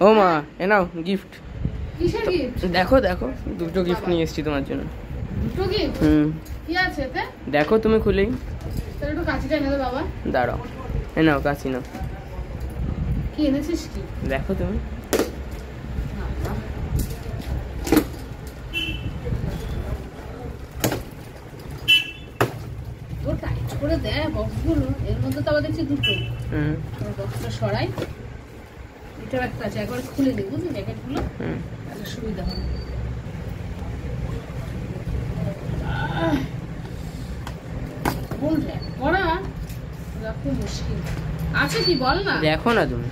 ও মা এ নাও গিফট। কিসের গিফট? দেখো দেখো দুটো গিফট নিয়ে এসেছি তোমার জন্য। দুটো গিফট? কি আছে এতে? দেখো তুমি খুলেই। তাহলে একটু কাঁচিটা এনে দে বাবা। দাঁড়াও, এ নাও কাঁচি নাও। কি এনেছিস কি? দেখো তুমি। তো টাইট করে দেয় বক্সগুলো, এর মধ্যে তো আবার দেখছি দুটো। বক্সটা সরাই, এটাও একটা আছে, একবার খুলে দিই বুঝলি জ্যাকেটগুলো, তাহলে সুবিধা হবে। বললে পড়া খুব মুশকিল আছে, কি বল না। দেখো না তুমি,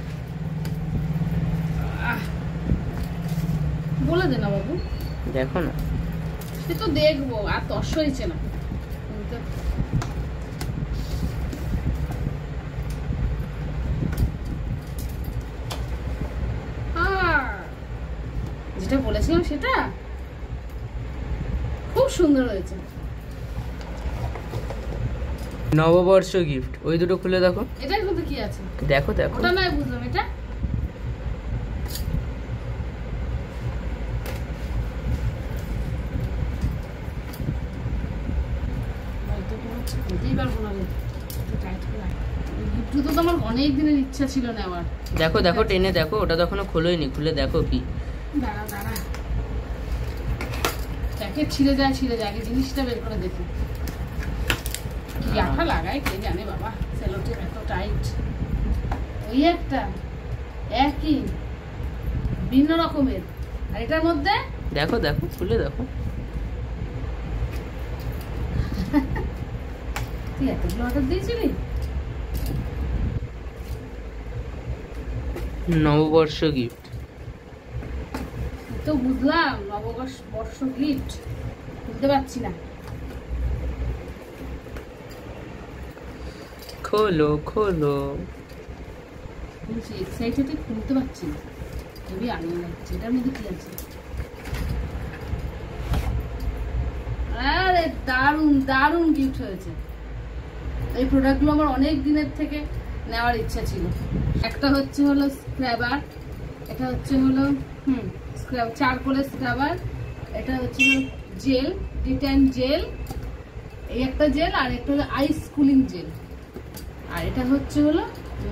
বলে দে না বাবু। দেখো না। সে তো দেখবো, আর তস হয়েছে না। যেটা বলেছিলাম সেটা খুব সুন্দর হয়েছে। নববর্ষ গিফট, ওই দুটো খুলে দেখো। এটার মধ্যে কি আছে? দেখো দেখো। ওটা নয় বুঝলাম, এটা আমার অনেক দিনের ইচ্ছা ছিল নেওয়ার। দেখো দেখো টেনে দেখো, ওটা তো এখনো খোলোইনি, খুলে দেখো কি। দাঁড়া দাঁড়া, জ্যাকেট ছিঁড়ে যায় আগে জিনিসটা বের করে দেখি। কি আঠা লাগায় কে জানে বাবা, সেলোটেপ এত টাইট। ওই একটা একই ভিন্ন রকমের, আর এটার মধ্যে দেখো দেখো খুলে দেখো। তুই এতগুলো অর্ডার দিয়েছিলি? নববর্ষ গিফট তো বুঝলাম, নববর্ষ গিফট বুঝতে পারছি না। খোলো খোলো। এক্সাইটেড, খুলতে পারছি না, খুবই আনন্দ লাগছে। এটার মধ্যে কি আছে? আরে দারুণ দারুণ গিফট হয়েছে। এই প্রোডাক্টগুলো আমার অনেক দিনের থেকে নেওয়ার ইচ্ছা ছিল। একটা হচ্ছে হলো স্ক্রাবার, এটা হচ্ছে হলো চারকোলের স্ক্রাবার, এটা হচ্ছে জেল, ডিটেন জেল, এই একটা জেল, আর একটা হলো আইস কুলিং জেল, আর এটা হচ্ছে হলো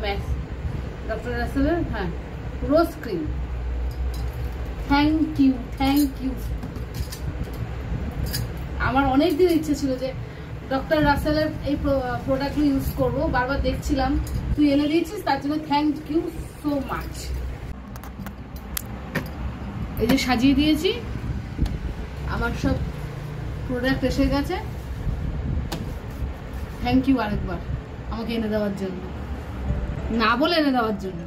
ম্যাক্স ডক্টর রাসেলের rose cream. Thank you thank you. আমার অনেক দিন ইচ্ছে ছিল যে ডক্টর রাসেলের এই প্রোডাক্টগুলো ইউজ করবো, বারবার দেখছিলাম, তুই এনে দিয়েছিস, তার জন্য থ্যাংক ইউ সো মাচ। এই যে সাজিয়ে দিয়েছি, আমার সব প্রোডাক্ট এসে গেছে। থ্যাংক ইউ আরেকবার আমাকে এনে দেওয়ার জন্য, না বলে এনে দেওয়ার জন্য।